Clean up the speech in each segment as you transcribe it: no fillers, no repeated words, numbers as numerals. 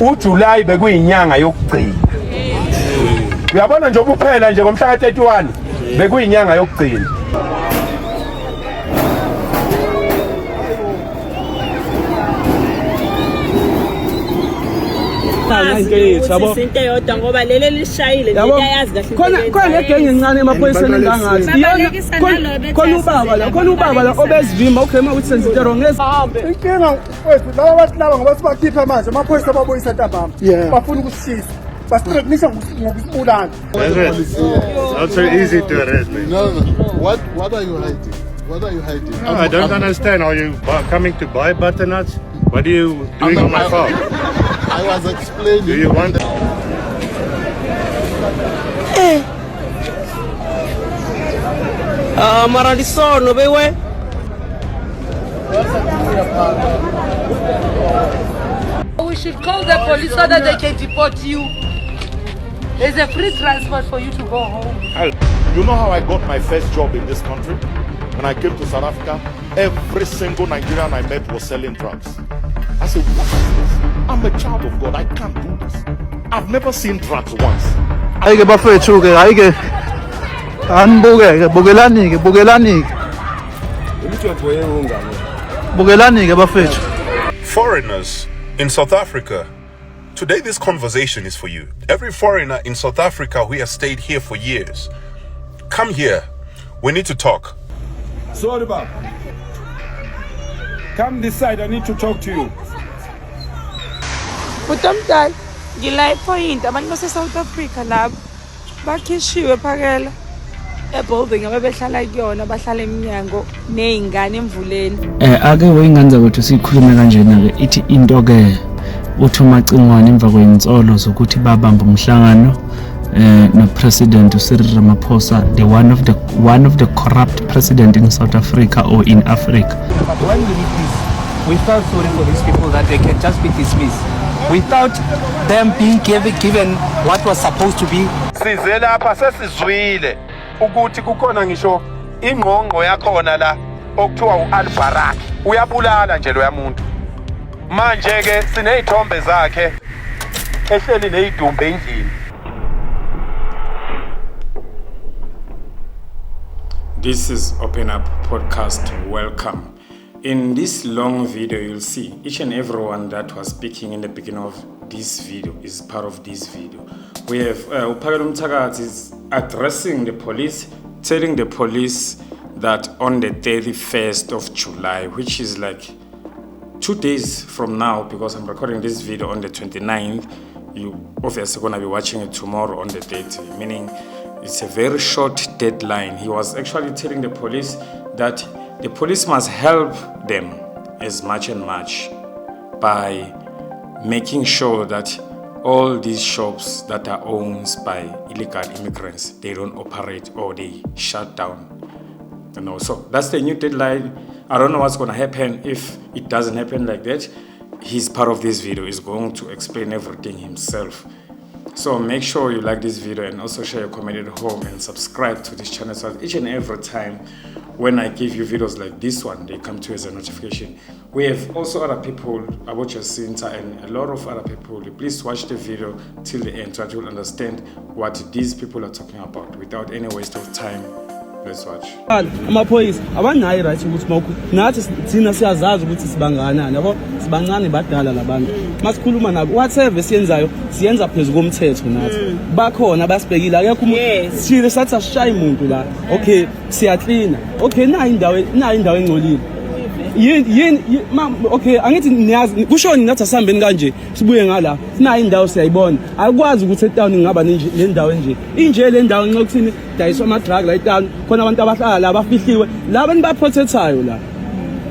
uJuly bekuyinyanga yokugcina. Uyabona nje ukuphela nje ngomhla ka31 bekuyinyanga yokugcina. Into eyodwa ngoba lele lishayile liyayazi kahle. Khona legenge encane emaphoyiseni engangathi. Khona ubaba la obezivimba ukhema ukuthi senze into wrong inkinga wethu laba bathi laba ngoba sibakhipha manje amaphoyisa ababoyisa ntambama bafuna ukusishisa basithreatenisha ngokusibulala. Not so easy to arrest me. No. What are you hiding? What are you hiding? No, I don't understand. Are you coming to buy butternuts? What are you doing on my farm? I was explaining. Do you want? Maralisono bewe. We should call the police so that they can deport you. There's a free transport for you to go home. You know how I got my first job in this country? When I came to South Africa, every single Nigerian I met was selling drugs. I said, what is this? I'm a child of God. I can't do this. I've never seen drugs once. Ayike bafethu ke ayike anibukeke bukelani ke bafethu. Foreigners in South Africa. Today this conversation is for you. Every foreigner in South Africa who has stayed here for years. Come here. We need to talk. Sorry, Bob. Come this side. I need to talk to you. Utamdala ngila point abantu base South Africa labo bakhishiwe phakela ebuilding abebehlala kuyona bahlala eminyango nezingane emvuleni. Ake weyingane zakwethu sikhulume kanjena ke ithi into ke uthi uMacingwane emva kweintsolo zokuthi babamba umhlangano no President Cyril Ramaphosa, the one of the corrupt president in South Africa or in Africa. But when we did this, we felt sorry for these people that they can just be dismissed without them being given what was supposed to be. Size lapha sesizwile ukuthi kukhona ngisho ingqongqo yakhona la okuthiwa uAlbarak uyabulala nje lo yamuntu. Manje ke sinezithombe zakhe ehleli nezidumbe endlini. This is Open Up Podcast. Welcome. In this long video, you'll see each and everyone that was speaking in the beginning of this video is part of this video. We have Upagalo Mtakathi is addressing the police, telling the police that on the 31st of July, which is like 2 days from now, because I'm recording this video on the 29th, you obviously going to be watching it tomorrow on the 30th, meaning it's a very short deadline. He was actually telling the police that the police must help them as much and much by making sure that all these shops that are owned by illegal immigrants, they don't operate or they shut down. You know, so that's the new deadline. I don't know what's going to happen if it doesn't happen like that. He's part of this video. He's going to explain everything himself. So make sure you like this video and also share your comment at home and subscribe to this channel so that each and every time when I give you videos like this one, they come to you as a notification. We have also other people about Jacinta and a lot of other people. Please watch the video till the end so that you'll understand what these people are talking about without any waste of time. Let's watch. Amaphoyisa abanayo right ukuthi mawukho nathi thina siyazazi ukuthi sibanganani yabo sibancane badala labantu masikhuluma nabo whatever siyenzayo siyenza phezulu komthetho nathi bakhona basibhekile akekho umuntu sithile sathi asishaye umuntu la okay siyaklina okay na indawo engcolile yini okay angithi niyazi kushoni nathi asihambeni kanje sibuye ngala sina indawo siyayibona akwazi ukuthi etown ngaba nendawo nje inje le ndawo nxokuthini dayiswa ama drug la etown khona abantu abahlala la abafihliwe laba nibaprotectayo la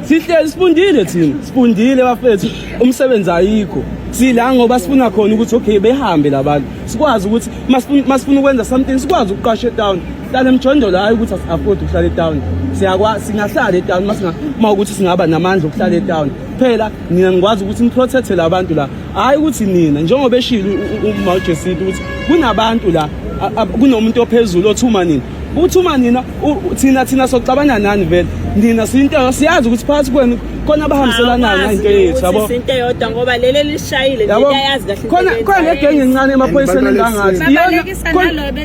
sihleli sifundile bafethu umsebenzi ayikho sila ngoba sifuna khona ukuthi okay behambe labantu sikwazi ukuthi masifuna ukwenza something sikwazi ukuqasha etown hlala emjondolo hayi ukuthi asi-afford ukuhlala etown siyakwazi singahlala etown mawukuthi singaba namandla okuhlala etown phela nina ngikwazi ukuthi niprotecte labantu la hayi ukuthi nina njengoba eshilo uMajesty ukuthi kunabantu la kunomuntu ophezulu othuma nina uthuma nina thina soxabana nani vele nina sinto siyazi ukuthi phakathi kwenu khona abahambiselanayo into yethu yabo. Into eyodwa ngoba lele lishayile liyayazi kahle. Khona le genge encane emaphoyiseni engangathi.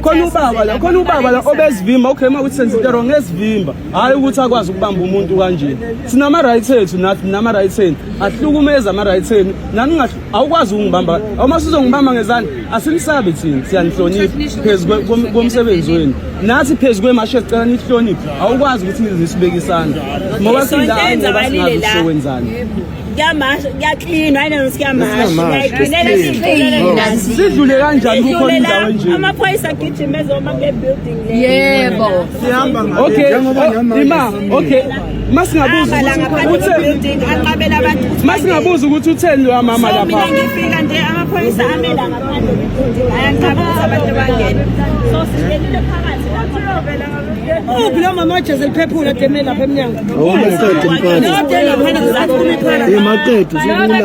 Khona ubaba la obezivimba okay mawuthi senze into wrong ngesivimba. Hayi ukuthi akwazi ukubamba umuntu kanje. Sina ama rights ethu nathi nama rights eni. Ahlukumeza ama rights eni. Nani awukwazi ukungibamba. Uma sizongibamba ngezandla asinisabe thina siyanihlonipha phezulu komsebenzi wenu. Nathi phezulu kwemashe sicela nihloniphe. Awukwazi ukuthi nizisibeke isandla. Ngoba sindayenza balile la. Ngiyaclean wena nosiyamasha sidlule kanjani kukhona indawo nje amaphoyisa agijima ezoma kule building le yebo sihamba okay masingabuza ukuthi utheni lo mama lapha mina ngifika nje amaphoyisa amela ngaphandle kwebuilding ayanqabuza abantu bangena so sihlelile phakathi lapho oh bila mama Jezelle Phephula demela lapha eminyango maqedwe sikula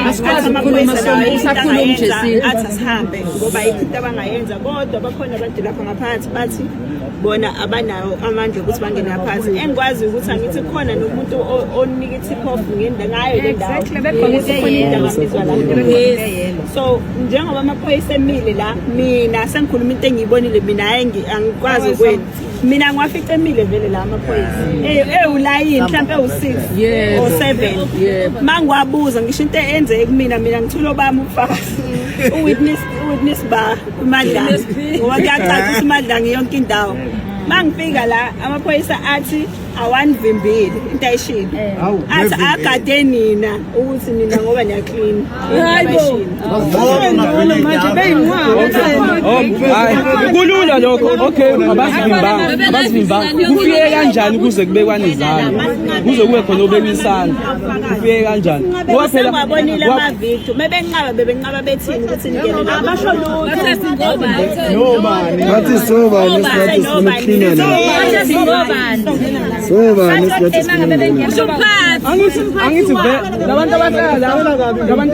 asikwazi ukukhuluma sakhuluma umjesini athi sihambe ngoba ikhipha abangayenza kodwa bakhona abantu lapha ngaphansi bathi bona abanayo amandla ukuthi bangene ngaphansi engikwazi ukuthi angithi khona nomuntu onika tip off ngenda ngayo le ndawo so njengoba amaphoyisa emile la mina sengikhuluma into engiyibonile mina angikwazi ukwenza mina ngiwafica emile vele la amaphoyisa ulayini mhlawumbe u6 or 7 mangiwabuza ngisho into enze kumina ngithulo bami ukufakazi uwitness ba uMadlanga ngoba kuyacaca ukuthi uMadlanga yonke indawo mangifika la amaphoyisa athi awanivimbile into ayishini athi agade nina ukuthi nina ngoba niya clean hayibo manje beyinqwa kulula lokho okay abasivimbanga kufike kanjani kuze kubekwane izandla kuze kube khona obekisana kufike kanjani ngoba phela ngabonile amavideo bebenqaba bethini ukuthi ningene la basho no bani bathi so bani angithi labantu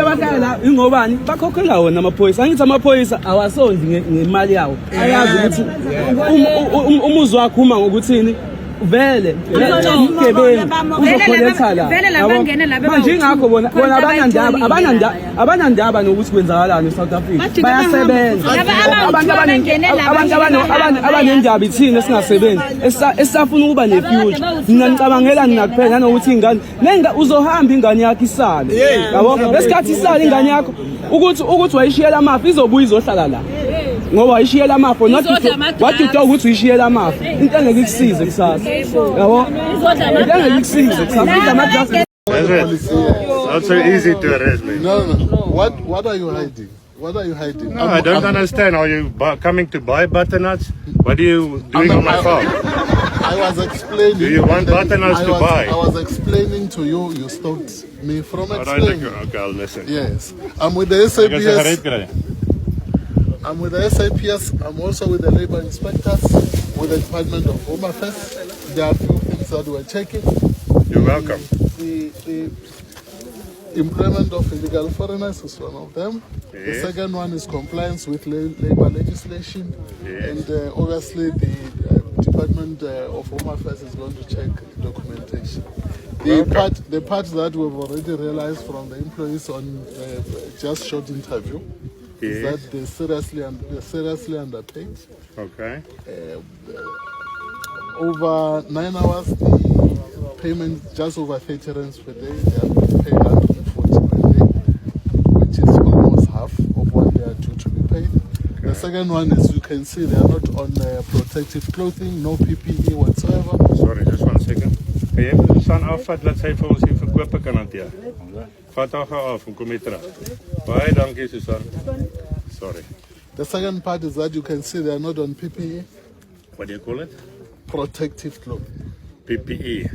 abahlala ingobani bakhokhela wona amaphoyisa angithi amaphoyisa awasondli ngemali yawo ayazi ukuthi umuzi wakho uma ngokuthini vele umgebengu uzokholetha la manje ingakho bona abanandaba nokuthi kwenzakalani eSouth Africa bayasebenza abantu abanendaba ithini esingasebenzi esafuna ukuba nefuture mina ngicabangela ninakuphela nanokuthi ingane uzohamba ingane yakho isale yabo lesikhathi isale ingane yakho ukuthi wayishiyela amafu izobuya izohlala la ngoba wayishiyela amafu not waduda ukuthi uyishiyela amafu into engeke ikusize kusasa yabo into engeke ikusize kusasa Not so easy to arrest me. No. What are you hiding? What are you hiding? No, I don't understand. Are you coming to buy butternuts? What are you doing on my farm? I was explaining. Do you want butternuts to buy? I was explaining to you. You stopped me from explaining. Okay, I'll listen. Yes. I'm with the SAPS. I'm with the SAPS. I'm also with the labor inspectors, with the Department of Home Affairs. There are a few things that we're checking. You're welcome. The employment of illegal foreigners is one of them. Yes. The second one is compliance with labor legislation. Yes. And obviously the Department of Home Affairs is going to check documentation. The part that we've already realized from the employees on just short interview is that they're seriously underpaid. Okay. Over 9 hours, the payment just over 30 rands per day. They are paid 140 per day, which is almost half of what they are due to be paid. Okay. The second one is you can see they are not on protective clothing, no PPE whatsoever. Sorry, just 1 second. Kan jy vir Susan afvat dat sy vir ons die verkope kan hanteer? Vat haar gou af en kom hier terug. Baie dankie Susan. Sorry. The second part is that you can see they are not on PPE. What do you call it? Protective clothing. PPE.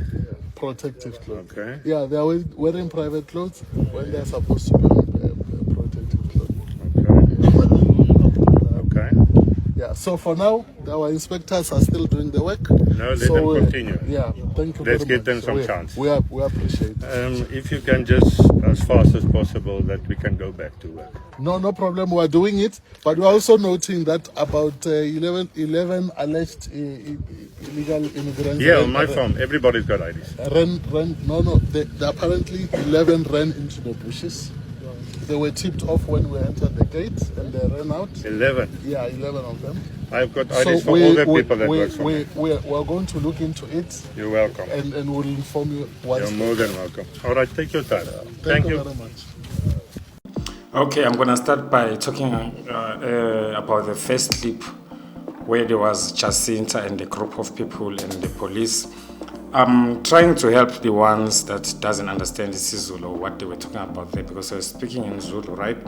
Protective clothing. Okay. Yeah, they are wearing private clothes when they are supposed to be on protective clothing. Okay. Yeah, so for now, our inspectors are still doing the work. No, let them continue. Yeah, thank you Let's very get much. them some chance. We appreciate it. If you can just as fast as possible that we can go back to work. No problem. We are doing it, but we're also noting that about 11 alleged illegal immigrants. Yeah, on my farm, everybody's got IDs. They apparently 11 ran into the bushes. They were tipped off when we entered the gate, and they ran out. 11? Yeah, 11 of them. I've got IDs for all the people that work for me. We're going to look into it. You're welcome. And we'll inform you once. You're more than welcome. All right, take your time. Thank you very much. Okay, I'm gonna start by talking about the first clip where there was Jacinta and a group of people and the police. I'm trying to help the ones that doesn't understand Zulu or what they were talking about there, because I was speaking in Zulu, right?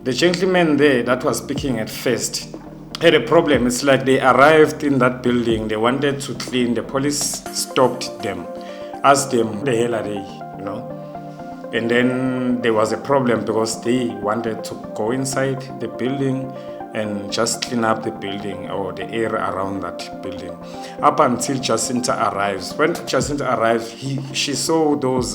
The gentleman there that was speaking at first had a problem. It's like they arrived in that building, they wanted to clean, the police stopped them, asked them, the hell are they, you know? And then there was a problem because they wanted to go inside the building and just clean up the building or the area around that building. Up until Jacinta arrives. When Jacinta arrived, she saw those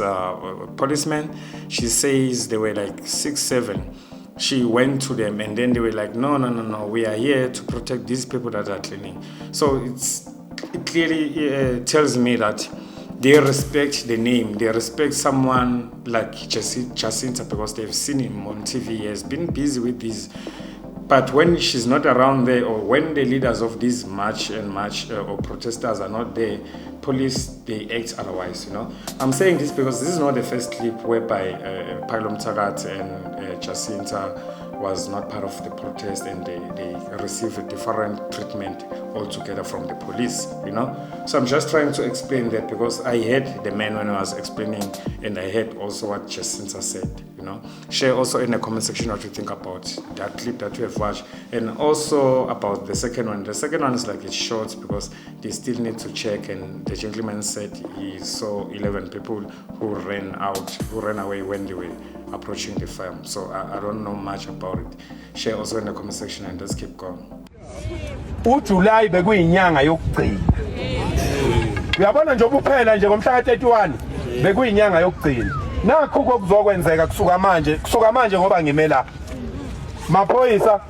policemen. She says they were like 6, 7. She went to them and then they were like, no, we are here to protect these people that are cleaning. So it clearly tells me that they respect the name. They respect someone like Jacinta because they've seen him on TV. He has been busy with these. But when she's not around there, or when the leaders of this march or protesters are not there, police, they act otherwise, you know. I'm saying this because this is not the first clip whereby Philo Mtshakathi and Jacinta was not part of the protest and they received a different treatment altogether from the police, you know. So I'm just trying to explain that because I heard the man when I was explaining, and I heard also what Jacinta said, you know. Share also in the comment section what you think about that clip that you have watched, and also about the second one. The second one is like it's short because they still need to check, and the gentleman said he saw 11 people who ran away when they were approaching the farm. So I don't know much about it. Share also in the comment section and let's keep going. uJuly bekuyinyanga yokugcina. Uyabona nje ubuphela nje ngomhla ka31 bekuyinyanga yokugcina. Nakho kokuzokwenzeka kusuka manje ngoba ngime la. Maphoyisa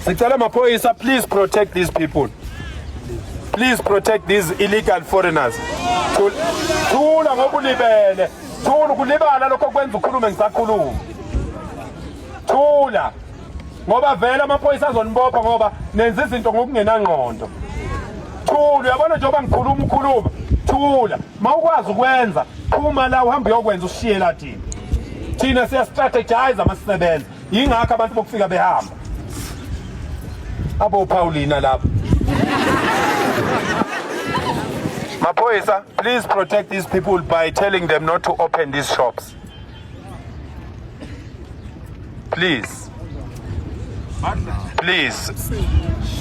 sicela maphoyisa, please protect these people. Please protect these illegal foreigners. Thula ngobulibele. Thula kulibala lokho kwenza ukhulume ngisakhuluma. Thula. Ngoba vele amaphoyisa azonibopha ngoba nenza izinto ngokungenangqondo. Thula, uyabona njengoba ngikhuluma. Thula. Mawukwazi ukwenza, phuma la uhamba uyokwenza ushiye la thina. Thina siya strategize amasebenza. Yingakho abantu bokufika behamba. Abo Paulina lapha. Mapoisa, please protect these people by telling them not to open these shops. Please. Please.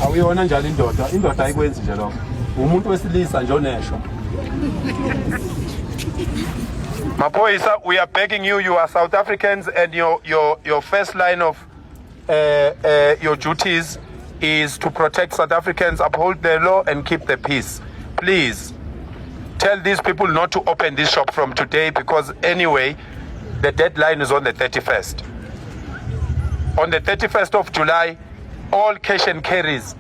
Awuyona njalo indoda ayikwenzi nje lokho. Umuntu wesilisa nje onesho. Mapoisa, we are begging you. You are South Africans, and your first line of your duties is to protect South Africans, uphold the law, and keep the peace. Please tell these people not to open this shop from today, because anyway, the deadline is on the 31st. On the 31st of July, all cash and carries,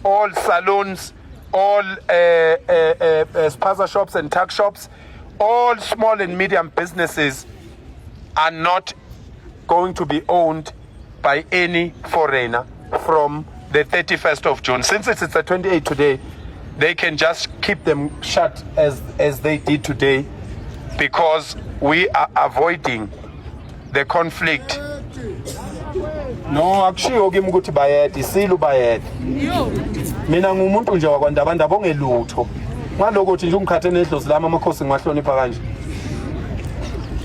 all saloons, all spaza shops and tuck shops, all small and medium businesses are not going to be owned by any foreigner from the 31st of June. Since it's the 28th today, they can just keep them shut as they did today, because we are avoiding the conflict. No, akushiwo kimi ukuthi bayede, isilu bayede. Mina ngumuntu nje wakwandabandaba ongelutho. Ngaloko nje ungikhathe nedlozi lami amakhosi ngiwahlonipha kanje.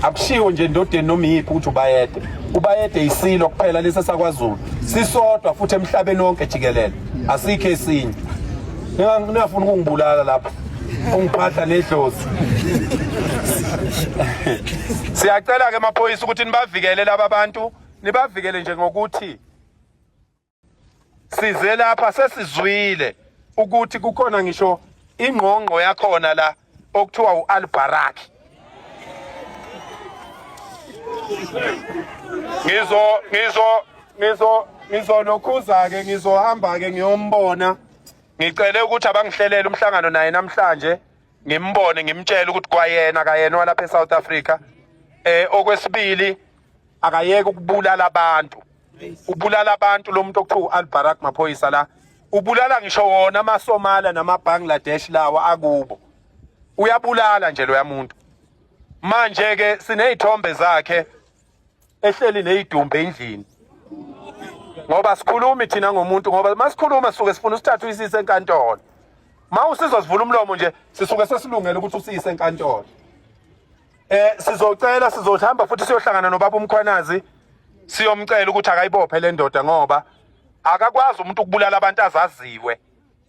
Akushiwo nje endodeni noma yiphi ukuthi ubayede. Ubayede isilo kuphela lesi sakwaZulu. Sisodwa futhi emhlabeni wonke jikelele. Asikho esinye. Ngiyafuna ukungibulala lapha. Ungiphatha nedlozi. Siyacela ke amaphoyisa ukuthi nibavikele laba bantu, nibavikele nje ngokuthi size lapha sesizwile ukuthi kukhona ngisho ingqongqo yakhona la okuthiwa uAlbaraki. ngizolokhuza ke ngizohamba ke ngiyombona ngicele ukuthi abangihlelele umhlangano naye namhlanje ngimbone ngimtshele ukuthi kwayena kayena walapha eSouth Africa okwesibili akayeke ukubulala abantu ubulala abantu lo muntu okuthiwa uAlbarak Maphoyisa la ubulala ngisho wona amaSomali namaBangladesh lawa akubo uyabulala nje lo yamuntu manje ke sinezithombe zakhe ehleli nezidumbe endlini ngoba sikhulumi thina ngomuntu ngoba masikhuluma suke sifuna usithatha uyisise enkantolo mawusizozivula umlomo nje sisuke sesilungele ukuthi usiyise enkantolo sizocela sizohamba futhi siyohlangana nobaba uMkhwanazi siyomcela ukuthi akayibophe le ndoda ngoba akakwazi umuntu ukubulala abantu azaziwe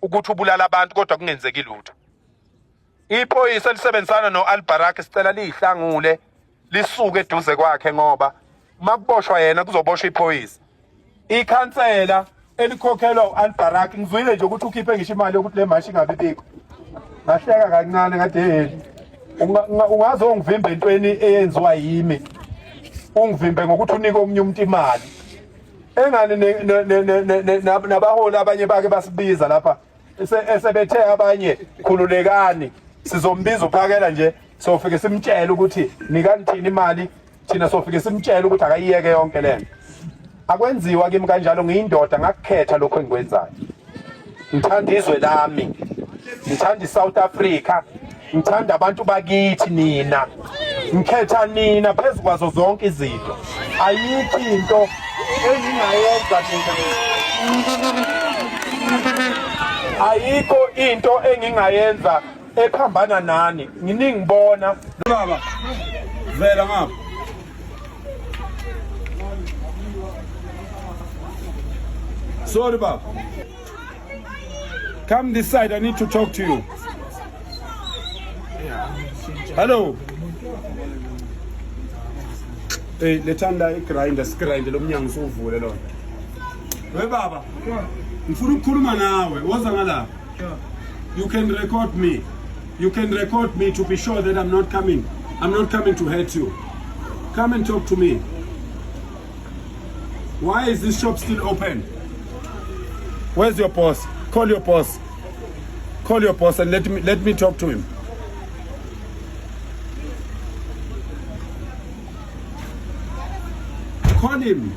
ukuthi ubulala abantu kodwa kungenzeki lutho iphoyisa lisebenzisana noAlbarak sicela lihlangule lisuke eduze kwakhe ngoba makuboshwa yena kuzoboshwa iphoyisa ikhansela elikhokhelwa uAlbarak ngizwile nje ukuthi ukhiphe ngisho imali yokuthi le mashi ingabibikho ngahleka kancane ngathi hey ungaze ungivimbe entweni eyenziwa yimi ungivimbe ngokuthi unike omunye umuntu imali engane nabaholi abanye bake basibiza lapha esebethe abanye khululekani sizombiza uphakela nje sofike simtshela ukuthi nikani thina imali thina sofike simtshela ukuthi akayiyeke yonke lento akwenziwa kimi kanjalo ngiyindoda ngakukhetha lokho engikwenzayo ngithanda izwe lami ngithanda iSouth Africa ngithanda abantu bakithi nina ngikhetha nina phezukwazo zonke izinto ayikho into engingayenza ayikho into engingayenza ephambana nani nginingibona baba vela ngapha sorry baba come this side I need to talk to you hello hey lethanda igrinder skrinder lomnyango sovule lona we baba ngifuna ukukhuluma nawe woza ngala you can record me to be sure that I'm not coming to hurt you come and talk to me why is this shop still open where's your boss call your boss and let me talk to him call him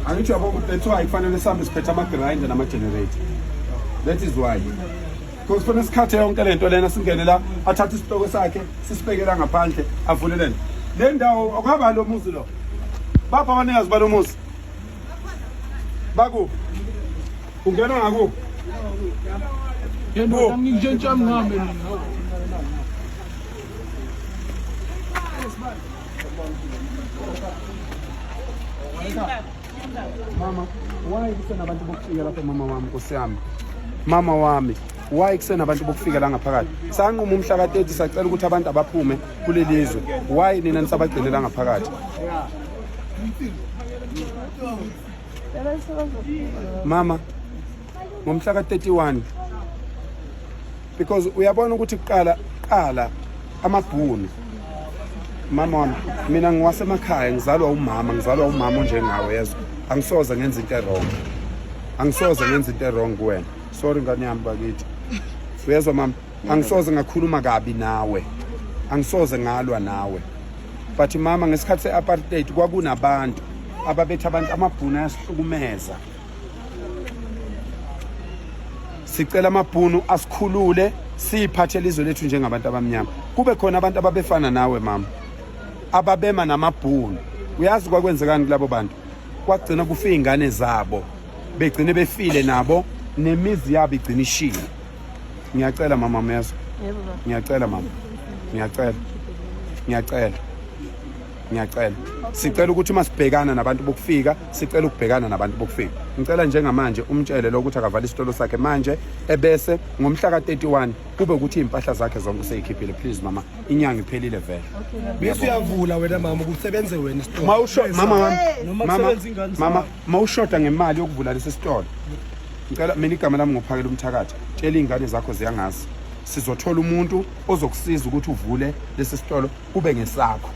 angithi yabo that's why kufanele sihambe siphethe ama-grinder nama-generator that is why because kufanele sikhathe yonke lento lena singene la athathe isitoko sakhe sisibekela ngaphandle avulelele le ndawo akuhamba lo muzi lo bapha abanikazi balo muzi bakuphi ungena ngakuphi yebo ngingitshentsha ngihambe mama why kusena abantu bokufika lapha mama wami kusiyami mama wami why kusena abantu bokufika la ngaphakathi sanquma umhla ka30 sacela ukuthi abantu abaphume kulelizwe why nina nisabagcinela ngaphakathi mama ngomhla ka31 because uyabona ukuthi qala amabhunu mama wami mina ngiwasemakhaya ngizalwa umama njengawe yezwa angisoze ngenza into wrong kuwena sorry ngani yami bakithi uyezwa mama angisoze ngakhuluma kabi nawe angisoze ngalwa nawe but mama ngesikhathi seapartheid kwakunabantu ababetha abantu amabhunu ayasihlukumeza sicela amabhunu asikhulule siphathele izwe lethu njengabantu abamnyama kube khona abantu ababefana nawe mama ababema namabhunu uyazi kwakwenzekani kulabo bantu kwagcina kufika ingane zabo begcine befile nabo nemizi yabo igcina ishile ngiyacela mama Meso ngiyacela mama ngiyacela sicela ukuthi uma sibhekana nabantu bokufika sicela ukubhekana nabantu bokufika. Ngicela njengamanje umtshele lokuthi akavala isitolo sakhe manje ebese ngomhla ka31 kube ukuthi impahla zakhe zonke useyikhiphile. Please mama, inyanga iphelile vele. Bese uyavula wena mama ukusebenze wena isitolo. Mama mawushoda ngemali yokuvula lesi sitolo. Ngicela mina igama lami ngophakela umthakathi. Tshela ingane zakho ziyangazi. Sizothola umuntu ozokusiza ukuthi uvule lesi sitolo kube ngesakho.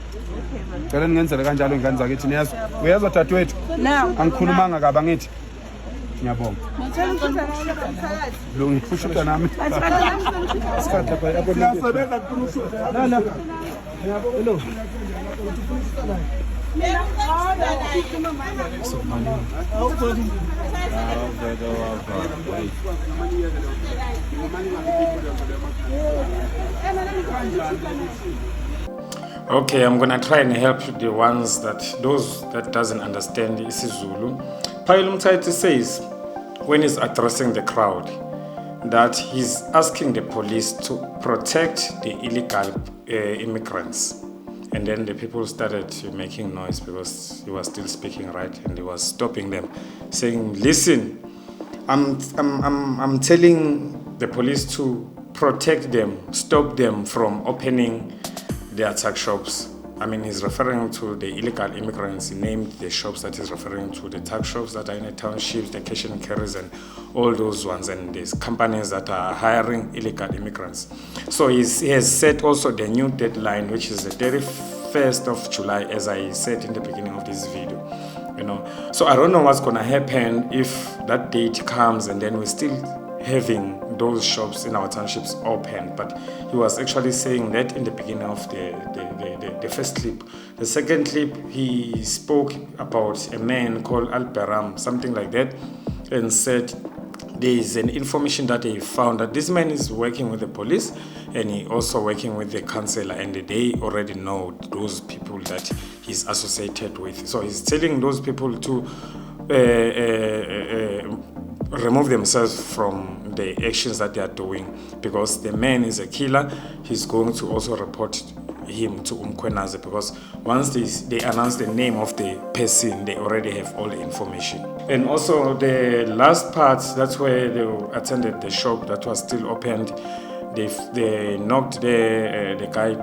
Ngicela ningenzele kanjalo ingane zakithi niyazi. Uyezwa dadewethu? Angikhulumanga kabi angithi. Ngiyabonga. Lo ngifusha nami. Isikhathi lapha yabo niyasebenza kukhulushwa. La. Hello. Okay, I'm gonna try and help the ones those that doesn't understand isiZulu. Phayile Mtshayisi says when he's addressing the crowd that he's asking the police to protect the illegal immigrants. And then the people started making noise because he was still speaking, right? And he was stopping them, saying, "Listen, I'm telling the police to protect them, stop them from opening their tuck shops." I mean, he's referring to the illegal immigrants. He named the shops that he's referring to, the tuck shops that are in the townships, the cash and carries, and all those ones, and these companies that are hiring illegal immigrants. So he has set also the new deadline, which is the 31st of July, as I said in the beginning of this video. You know, so I don't know what's gonna happen if that date comes and then we're still having those shops in our townships open. But he was actually saying that in the beginning of the first clip. The second clip, he spoke about a man called Alperam, something like that, and said there is an information that he found that this man is working with the police and he also working with the councillor, and they already know those people that he's associated with. So he's telling those people to remove themselves from the actions that they are doing, because the man is a killer. He's going to also report him to Umkwenaze, because once they announce the name of the person, they already have all the information. And also the last part, that's where they attended the shop that was still opened. They knocked there, the guy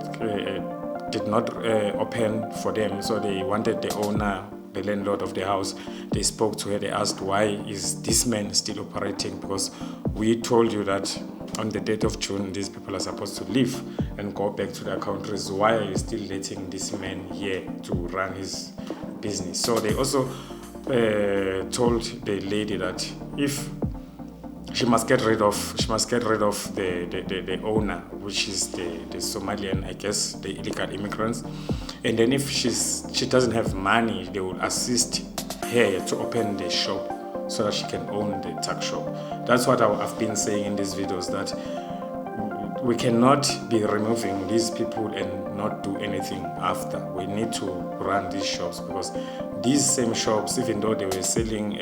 did not open for them, so they wanted the owner, the landlord of the house. They spoke to her, they asked, why is this man still operating? Because we told you that on the date of June, these people are supposed to leave and go back to their countries. Why are you still letting this man here to run his business? So they also told the lady that if she must get rid of the owner, which is the Somalian, I guess, the illegal immigrants. And then if she doesn't have money, they will assist her to open the shop so that she can own the tuck shop. That's what I've been saying in these videos, that we cannot be removing these people and not do anything after. We need to run these shops, because these same shops, even though they were selling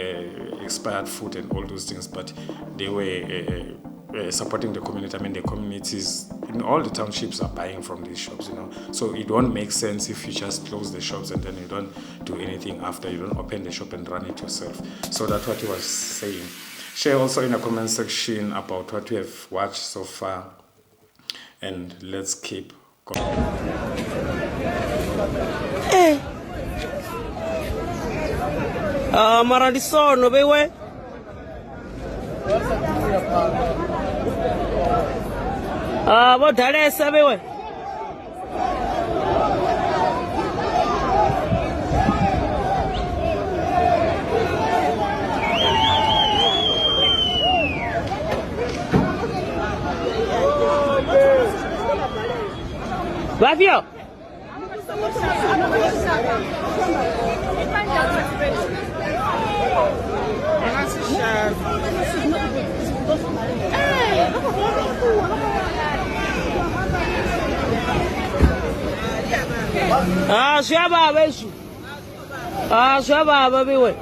expired food and all those things, but they were supporting the community. I mean, the communities in all the townships are buying from these shops, you know. So it won't make sense if you just close the shops and then you don't do anything after. You don't open the shop and run it yourself. So that's what he was saying. Share also in the comment section about what we have watched so far, and let's keep going. Maradisono bewe. Bodalesa bewe. Vavio. Shababa isso. Shababa bewe.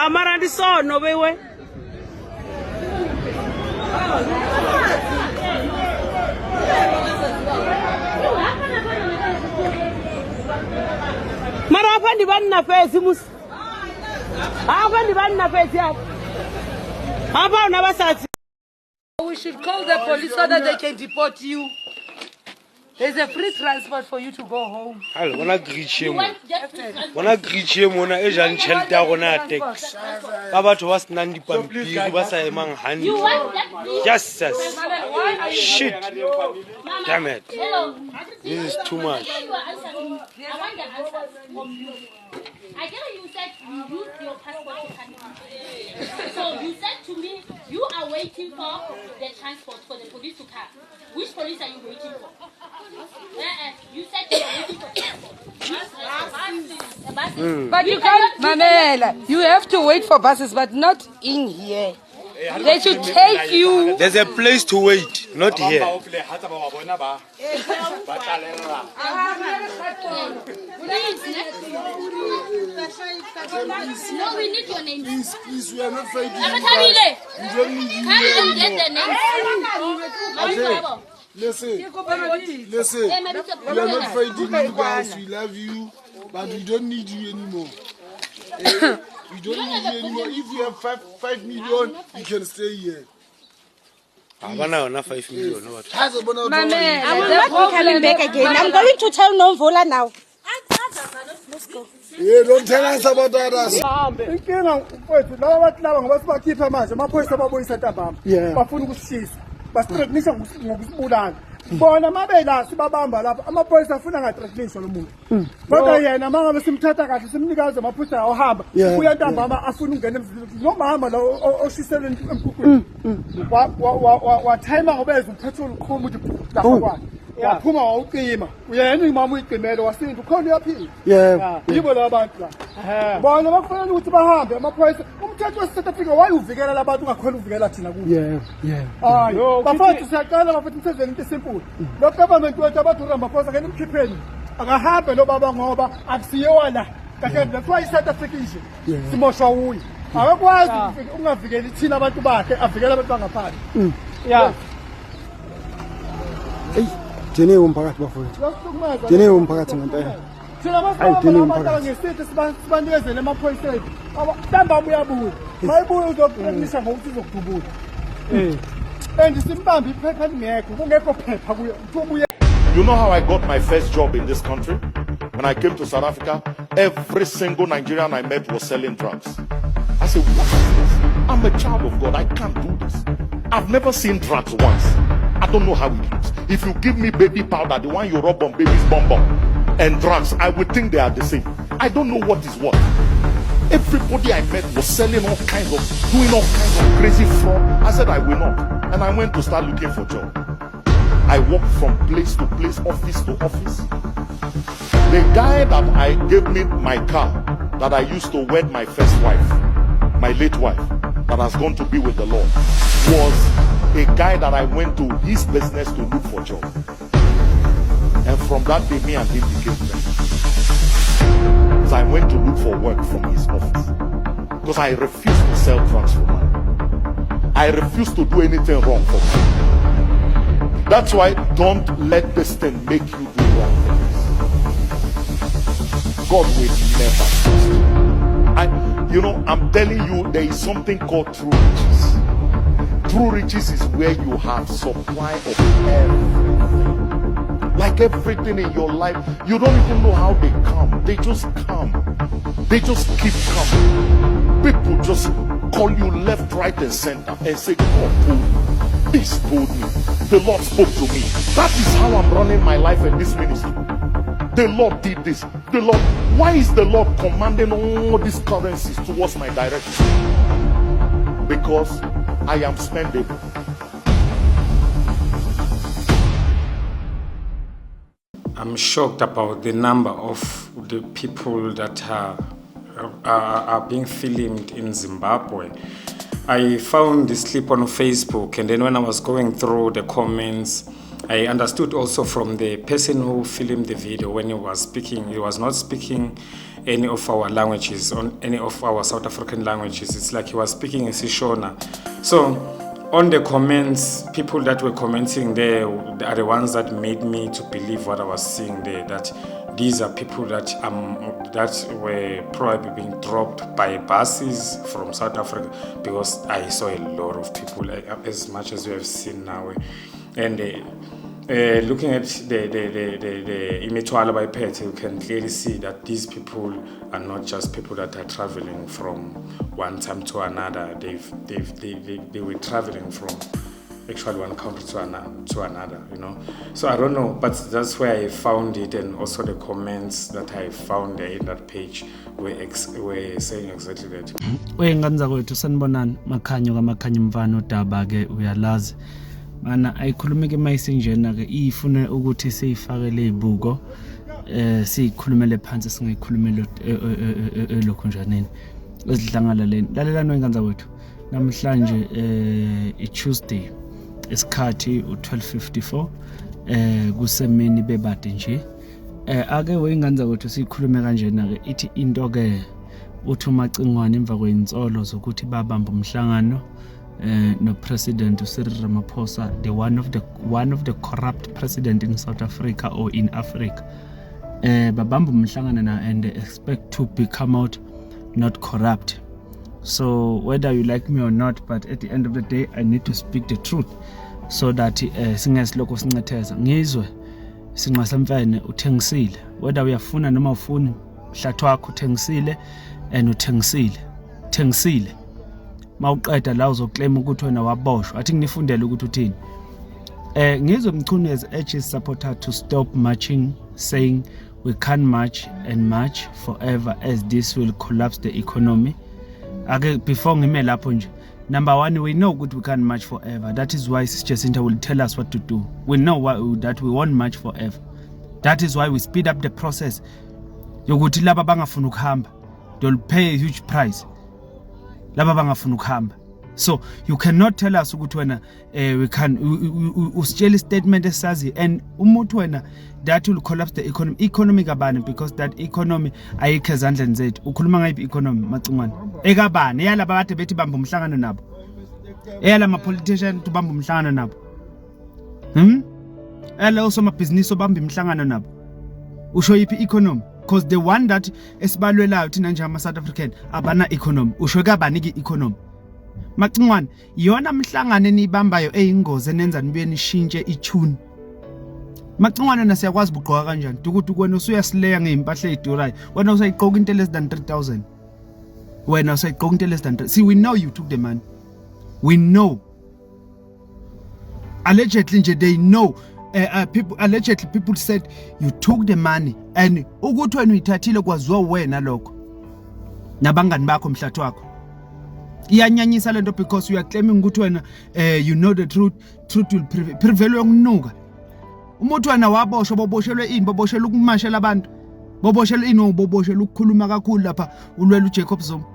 mara ndi sono bewe. Mara hapa ndi banna fezi musi. Hapa ndi banna fezi hapa. Hapa unabasati. We should call the police so that they can deport you. There's a free transport for you to go home. Halo, wana greet mona e jang tšhelete ya rona ya tax. Ba batho ba senang dipampiri ba sa emang hantle. Yes. Shit. Damn it. This is too much. I get you said you used your passport to come. So you said to me, you are waiting for the transport for the police to come. Which police are you waiting for? You said you are waiting for transport. But you can't, Mamela, you have to wait for buses, but not in here. They should take you. There's a place to wait, not here. No, we need your name. Please, we are not fighting you. We don't need you. Can you get the name? Listen, we are not fighting you guys. We love you, but we don't need you anymore. We don't need you anymore. If you have 5 million, you can stay here. I want 5 million. I will not be coming back again. I'm going to tell Nomvola now. Let's go. Yeah, don't tell us about others. Inkinga mfowethu laba bantu laba ngoba sibakhipha manje amaphoyisa baboyisa ntambama bafuna ukusishisa basithreatenisha ngokusibulala bona mabela sibabamba lapha amaphoyisa afuna ngathreatenisha lo muntu kodwa yena mangabe simthatha kahle simnikaze amaphoyisa awahamba uya ntambama afuna ukungena emzileni nomama lo oshisela emkhukhwini wa time ngobeza upetrol ukhoma uthi lapha kwakhe yaphuma wawuqima uyena imama uyigcimela wasinda ukhona uyaphila yibo laba bantu la bona bakufanele ukuthi bahambe amaphoyisa umthetho wase-South Africa wayuvikela labantu ungakhona uvikela thina kuyo hayi bafowethu siyaqala bafethu mthethweni into esinkulu lo government wethu abathi uRamaphosa kena emkhipheni akahambe lo baba ngoba akusiyewa la kahle that's why i-South Africa nje simoshwa uye akakwazi ungavikeli thina abantu bakhe avikela abantu bangaphandle Dine umphakathi bafowethu. Dine umphakathi ngempela. Thina masibamba ngesithi sibanikezele emaphoyiseni. Ntambama uyabuya. Mayibuya uzokuqinisa ngokuthi uzokudubula. And simbambe iphepha lingekho kungekho phepha kuye. You know how I got my first job in this country? When I came to South Africa, every single Nigerian I met was selling drugs. I said, what is this? I'm a child of God. I can't do this. I've never seen drugs once. I don't know how it looks. If you give me baby powder, the one you rub on baby's bum bum, and drugs, I would think they are the same. I don't know what is what. Everybody I met was selling all kinds of, doing all kinds of crazy fraud. I said I will not. And I went to start looking for job. I walked from place to place, office to office. The guy that I gave me my car, that I used to wed my first wife, my late wife, that has gone to be with the Lord, was a guy that I went to his business to look for job. And from that day, me and him became friends. So I went to look for work from his office. Because I refused to sell drugs for money. I refused to do anything wrong for money. That's why don't let this thing make you do wrong things. God will never trust you. I'm telling you, there is something called true riches. True riches is where you have supply of everything. Like everything in your life, you don't even know how they come. They just come. They just keep coming. People just call you left, right, and center and say, God told me. This told me. The Lord spoke to me. That is how I'm running my life in this ministry. The Lord did this. The Lord. Why is the Lord commanding all these currencies towards my direction? Because I am spending. I'm shocked about the number of the people that are being filmed in Zimbabwe. I found this clip on Facebook, and then when I was going through the comments, I understood also from the person who filmed the video when he was speaking, he was not speaking any of our languages, on any of our South African languages. It's like he was speaking in Sishona. So on the comments, people that were commenting there are the ones that made me to believe what I was seeing there, that these are people that were probably being dropped by buses from South Africa, because I saw a lot of people, as much as we have seen now. And looking at the imithwalo by Pet, you can clearly see that these people are not just people that are traveling from one time to another. They were traveling from actually one country to another, you know. So I don't know, but that's where I found it, and also the comments that I found there in that page were saying exactly that. Wenganza kwethu sanibonani makhanyo kamakhanyo mfana udaba ke uyalazi mana ayikhulume ke mayisinjena ke ifune ukuthi siyifakele izibuko siyikhulumele phansi singayikhulumela elokhunjaneni esidlangala leni lalelani wenganza kwethu namhlanje iTuesday isikhathi u12:54 kusemini bebade nje ake wenganza kwethu sikhulume kanjena ke ithi into ke uthi umacingwane emva kweintsolo zokuthi babamba umhlangano no President Cyril Ramaphosa, the one of the corrupt president in South Africa or in Africa. Babamba umhlangano na and they expect to become out not corrupt. So whether you like me or not, but at the end of the day, I need to speak the truth so that singesiloko sincetheza ngizwe sinqasamfene uthengisile, whether uyafuna noma ufuni mhlathi wakho uthengisile and uthengisile mawuqeda la uzoclaim ukuthi wena waboshwa athi nginifundele ukuthi uthini ngizwe Mchunezi urge his supporter to stop marching, saying we can't march and march forever as this will collapse the economy. Before ngime lapho nje, number one, we know that we can't march forever. That is why Sister Jacinta will tell us what to do. We know that we won't march forever. That is why we speed up the process yokuthi laba bangafuna ukuhamba they'll pay a huge price. Laba bangafuna ukuhamba. So you cannot tell us ukuthi wena we can usitshela statement esazi and umuntu wena that will collapse the economy kabani, because that economy ayikho ezandleni zethu. Ukhuluma ngayiphi economy Macingwane? Ekabani yalaba kade bethi bamba umhlangano nabo, eyala ma politician tubamba umhlangano nabo, ela osomabhizinisi obamba umhlangano nabo. Usho yiphi economy? Because the one that esibalwelayo thina nje ama South African abana economy. Usho kabani ki economy? Macingwane yona mhlangano enibambayo eyingozi enenza nibuye nishintshe itune. Macingwane na siyakwazi bugqoka kanjani ukuthi kwena usuyasileya ngeimpahla ezidurayo, wena usayiqoka into less than 3,000, wena usayiqoka into less than 3. See, we know you took the money, we know allegedly nje they know. Allegedly people said you took the money, and ukuthi wena uyithathile kwaziwa wena lokho nabangani bakho mhlathi wakho. Iyanyanyisa lento because you are claiming ukuthi wena you know the truth will prevail. Yokunuka umuntu wena waboshwa, boboshelwe ini? Boboshelwe ukumashela abantu, boboshelwe ini? Boboshelwe ukukhuluma kakhulu lapha ulwela uJacob Zuma.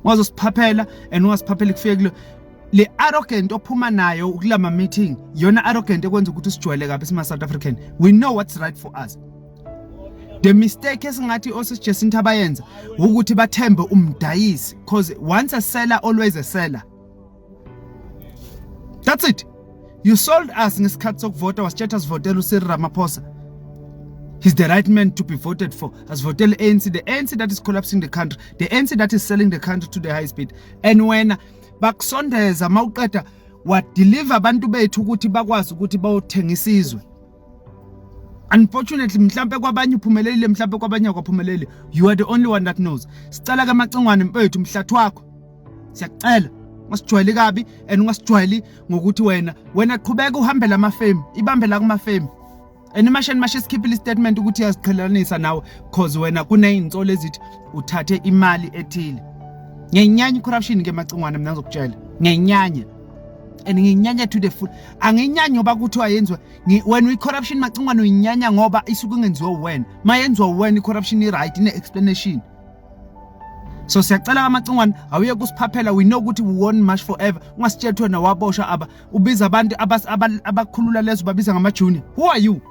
Wazosiphaphela and wasiphaphela kufike le arrogant ophuma nayo kulama meeting, yona arrogant ekwenza ukuthi sijwayele kabi sima South African. We know what's right for us. The mistake esingathi Jacinta bayenza ukuthi bathembe umdayisi, because once a seller always a seller. That's it. You sold us ngesikhathi sokuvota, wasitshela sivotela uCyril Ramaphosa. He's the right man to be voted for. As votel ANC, the ANC that is collapsing the country, the ANC that is selling the country to the high speed. And when bakusondeza mawuqeda wa deliver abantu bethu ukuthi bakwazi ukuthi bawuthengisa izwe. Unfortunately, mhlambe kwabanye uphumelelile, mhlambe kwabanye akwaphumeleli. You are the only one that knows. Sicela ke Macengwane mfethu mhlathu wakho. Siyacela. Ungasijwayeli kabi and ungasijwayeli ngokuthi wena qhubeka uhambela amafame, ibambela kuma fame. And mashe sikhiphe statement ukuthi yaziqhelanisa nawe because wena kuneyintsolo ezithi uthathe imali ethile. Ngenyanya corruption ke Macengwane mina ngizokutshela. Ngenyanya. And nginyanya to the full. Anginyanya ngoba kuthiwa yenziwa when we corruption Macengwane uyinyanya ngoba isuke ngenziwa wena. Mayenziwa wena corruption i right ine explanation. So siyacela Macengwane awuye kusiphaphela, we know ukuthi we won't march forever. Ungasitshethwe na wabosha aba ubiza abantu abakhulula lezo babiza ngama junior. Who are you?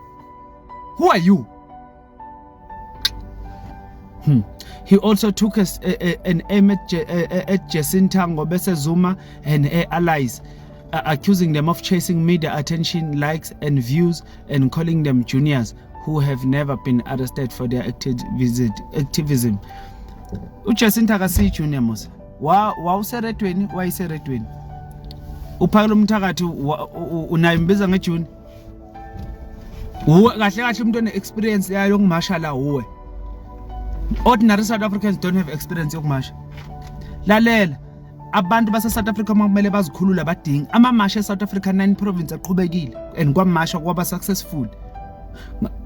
Who are you? He also took an aim at Jacinta Ngobese Zuma and her allies, accusing them of chasing media attention, likes and views, and calling them juniors who have never been arrested for their activism. Jacinta kasi junior mos. Wawuseredweni wayiseredweni. Uphakela umthakathi unayimbiza ngejunior. Kahle umuntu one experience yayo yokumasha la uwe. Ordinary South Africans don't have experience yokumasha. Lalela abantu base South Africa makumele bazikhulula badinga amamasha e South Africa 9 province aqhubekile and kwamasha kwaba successful.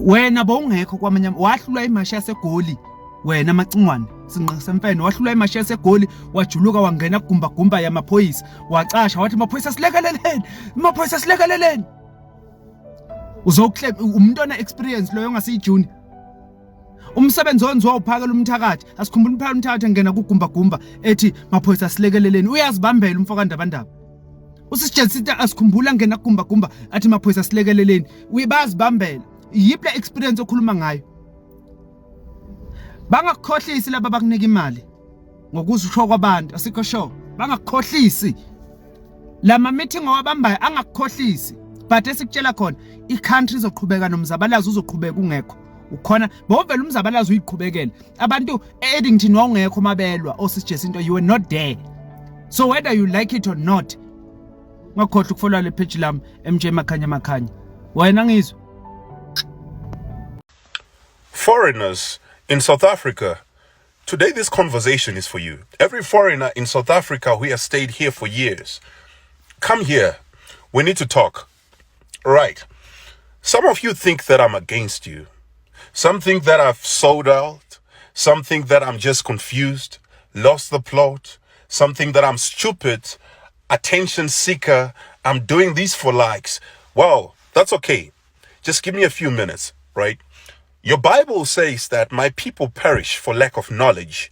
Wena bowungekho kwamanye wahlulwa imasha yaseGoli. Wena Macengwane sinqasemfene wahlulwa imasha yaseGoli wajuluka wangena gumba yamaphoyisa wacasha wathi amaphoyisa silekeleleni. Uzokuhle umuntu ona experience loyo ngasijuni. Umsebenzi wenziwa uphakela umthakathi asikhumbula umphakela umthakathi engena kugumba ethi maphoyisa silekeleleni uyazibambela umfokandabandaba. Usisijacinta asikhumbula ngena kugumba athi maphoyisa silekeleleni uyibazibambela. Yiphi experience okhuluma ngayo? Bangakukhohlisi laba bakunika imali ngokuzisho kwabantu asikho sure. Bangakukhohlisi lama meeting owabambayo angakukhohlisi. But esikutshela khona i-country izoqhubeka nomzabalazo uzoqhubeka ungekho. Ukhona bovela umzabalazo uyiqhubekela. Abantu e-Eddington wawungekho mabelwa osisijacinta you were not there. So whether you like it or not, ngakhohle ukufollow le page lami MJ Makhanya. Wena ngizwe. Foreigners in South Africa, today this conversation is for you. Every foreigner in South Africa who has stayed here for years, come here. We need to talk. Right. Some of you think that I'm against you. Some think that I've sold out. Some think that I'm just confused, lost the plot. Some think that I'm stupid, attention seeker. I'm doing this for likes. Well, that's okay. Just give me a few minutes, right? Your Bible says that my people perish for lack of knowledge.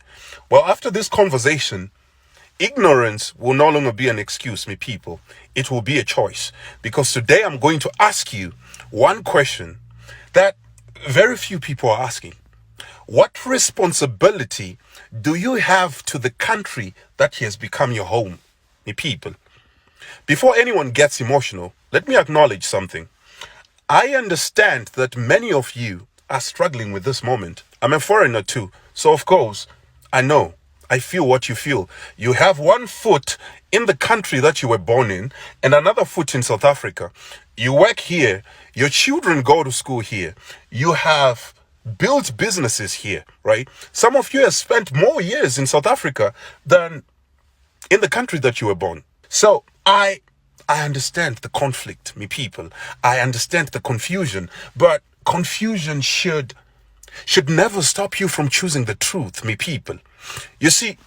Well, after this conversation, ignorance will no longer be an excuse, me people. It will be a choice. Because today I'm going to ask you one question that very few people are asking. What responsibility do you have to the country that has become your home, me people? Before anyone gets emotional, let me acknowledge something. I understand that many of you are struggling with this moment. I'm a foreigner too. So of course, I feel what you feel. You have one foot in the country that you were born in and another foot in South Africa. You work here. Your children go to school here. You have built businesses here, right? Some of you have spent more years in South Africa than in the country that you were born. So I understand the conflict, me people. I understand the confusion, but confusion should never stop you from choosing the truth, me people. You see,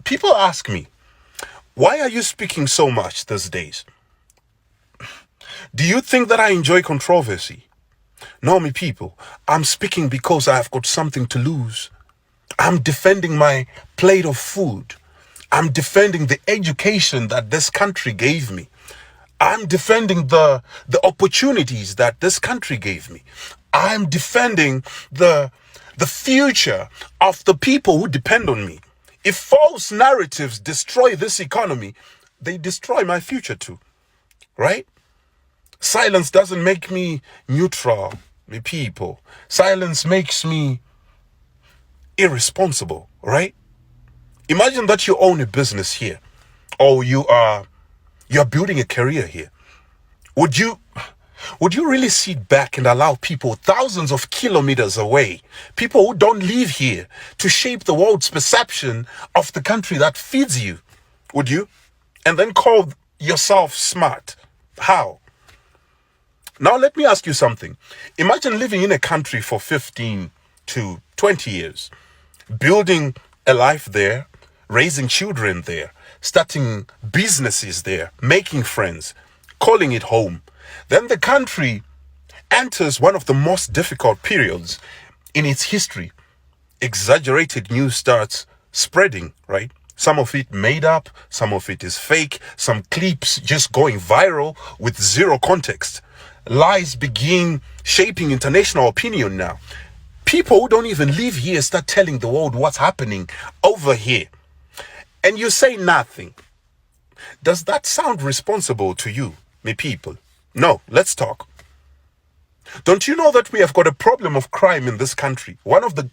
people ask me, why are you speaking so much these days? Do you think that I enjoy controversy? No, me people, I'm speaking because I've got something to lose. I'm defending my plate of food. I'm defending the education that this country gave me. I'm defending the opportunities that this country gave me. I'm defending the future of the people who depend on me. If false narratives destroy this economy, they destroy my future too, right? Silence doesn't make me neutral, me people. Silence makes me irresponsible, right? Imagine that you own a business here, or you're building a career here. Would you Would you really sit back and allow people thousands of kilometers away, people who don't live here, to shape the world's perception of the country that feeds you? Would you? And then call yourself smart? How? Now let me ask you something. Imagine living in a country for 15 to 20 years, building a life there, raising children there, starting businesses there, making friends, calling it home. Then the country enters one of the most difficult periods in its history. Exaggerated news starts spreading, right? Some of it made up, some of it is fake, some clips just going viral with zero context. Lies begin shaping international opinion now. People who don't even live here start telling the world what's happening over here. And you say nothing. Does that sound responsible to you, me people? No, let's talk. Don't you know that we have got a problem of crime in this country? One of the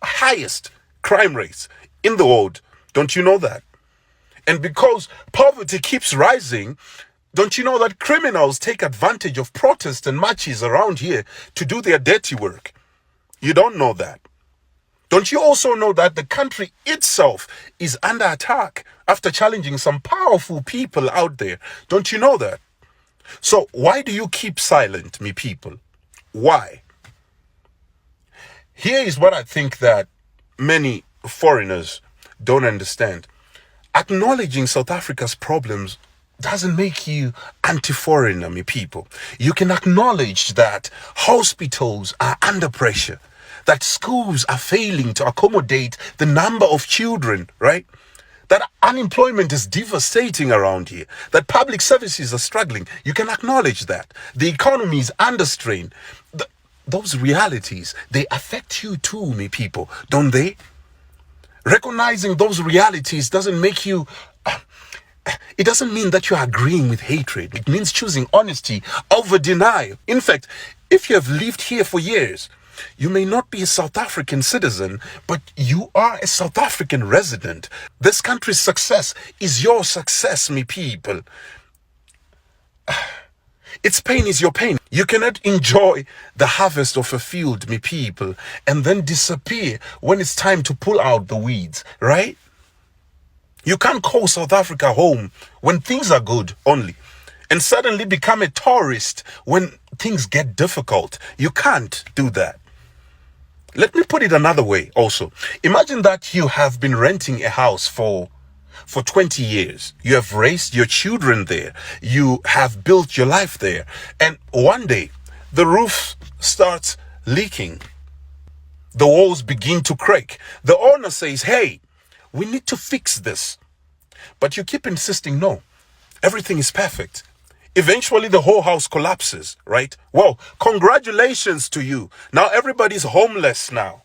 highest crime rates in the world. Don't you know that? And because poverty keeps rising, don't you know that criminals take advantage of protests and marches around here to do their dirty work? You don't know that. Don't you also know that the country itself is under attack after challenging some powerful people out there? Don't you know that? So why do you keep silent, me people? Why? Here is what I think that many foreigners don't understand. Acknowledging South Africa's problems doesn't make you anti-foreigner, me people. You can acknowledge that hospitals are under pressure, that schools are failing to accommodate the number of children, right? That unemployment is devastating around here, that public services are struggling. You can acknowledge that. The economy is under strain. Those realities, they affect you too, me people, don't they? Recognizing those realities doesn't make you... It doesn't mean that you're agreeing with hatred. It means choosing honesty over denial. In fact, if you have lived here for years, you may not be a South African citizen, but you are a South African resident. This country's success is your success, me people. Its pain is your pain. You cannot enjoy the harvest of a field, me people, and then disappear when it's time to pull out the weeds, right? You can't call South Africa home when things are good only, and suddenly become a tourist when things get difficult. You can't do that. Let me put it another way also. Imagine that you have been renting a house for 20 years. You have raised your children there. You have built your life there. And one day, the roof starts leaking. The walls begin to crack. The owner says, hey, we need to fix this. But you keep insisting, no, everything is perfect. Eventually, the whole house collapses, right? Well, congratulations to you. Now everybody's homeless now.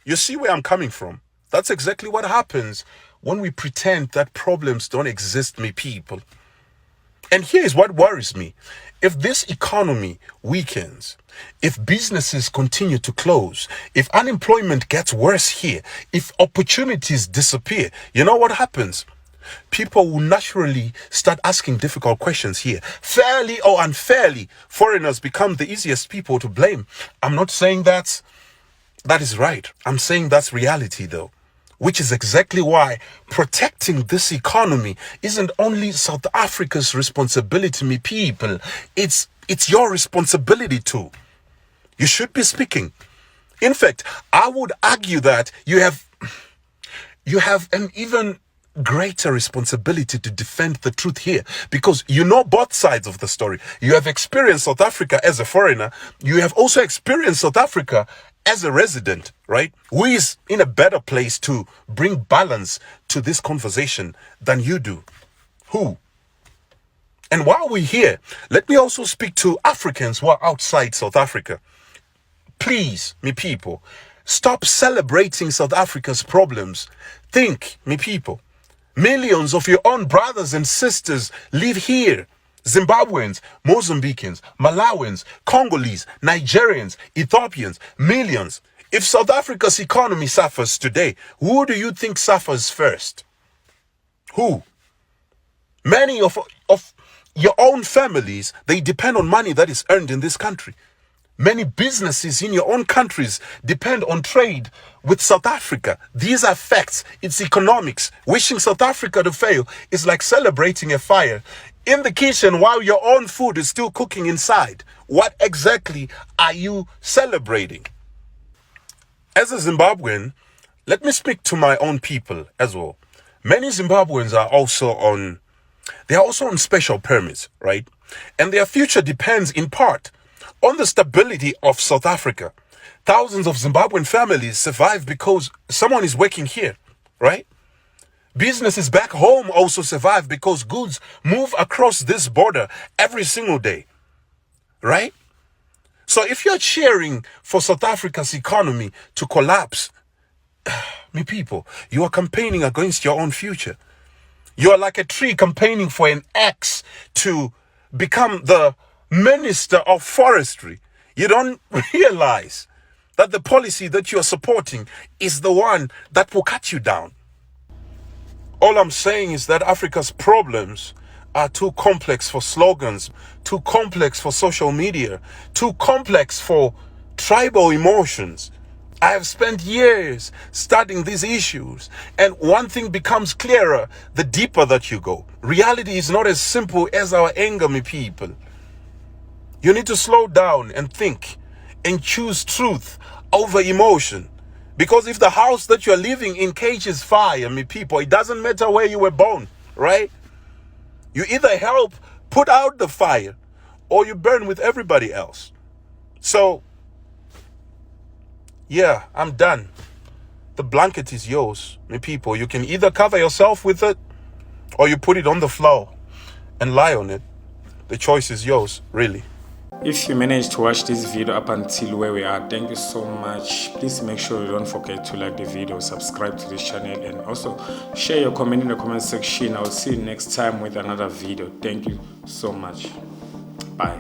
You see where I'm coming from? That's exactly what happens when we pretend that problems don't exist, me people. And here is what worries me. If this economy weakens, if businesses continue to close, if unemployment gets worse here, if opportunities disappear, you know what happens? People will naturally start asking difficult questions here. Fairly or unfairly, foreigners become the easiest people to blame. I'm not saying that is right. I'm saying that's reality though. Which is exactly why protecting this economy isn't only South Africa's responsibility, me people. It's your responsibility too. You should be speaking. In fact, I would argue that you have an even greater responsibility to defend the truth here, because you know both sides of the story. You have experienced South Africa as a foreigner. You have also experienced South Africa as a resident, right? Who is in a better place to bring balance to this conversation than you do? Who? And while we're here, let me also speak to Africans who are outside South Africa. Please, me people, stop celebrating South Africa's problems. Think, me people, millions of your own brothers and sisters live here. Zimbabweans, Mozambicans, Malawians, Congolese, Nigerians, Ethiopians, millions. If South Africa's economy suffers today, who do you think suffers first? Who? Many of your own families, they depend on money that is earned in this country. Many businesses in your own countries depend on trade with South Africa. These are facts. It's economics. Wishing South Africa to fail is like celebrating a fire in the kitchen while your own food is still cooking inside. What exactly are you celebrating? As a Zimbabwean, let me speak to my own people as well. Many Zimbabweans are also on special permits, right? And their future depends in part on the stability of South Africa. Thousands of Zimbabwean families survive because someone is working here, right? Businesses back home also survive because goods move across this border every single day, right? So if you're cheering for South Africa's economy to collapse, me people, you are campaigning against your own future. You are like a tree campaigning for an axe to become the Minister of Forestry. You don't realize that the policy that you are supporting is the one that will cut you down. All I'm saying is that Africa's problems are too complex for slogans, too complex for social media, too complex for tribal emotions. I have spent years studying these issues, and one thing becomes clearer the deeper that you go. Reality is not as simple as our anger, me people. You need to slow down and think and choose truth over emotion. Because if the house that you're living in catches fire, me people, it doesn't matter where you were born, right? You either help put out the fire or you burn with everybody else. So, yeah, I'm done. The blanket is yours, me people. You can either cover yourself with it or you put it on the floor and lie on it. The choice is yours, really. If you managed to watch this video up until where we are, thank you so much. Please make sure you don't forget to like the video, subscribe to this channel, and also share your comment in the comment section. I'll see you next time with another video. Thank you so much. Bye.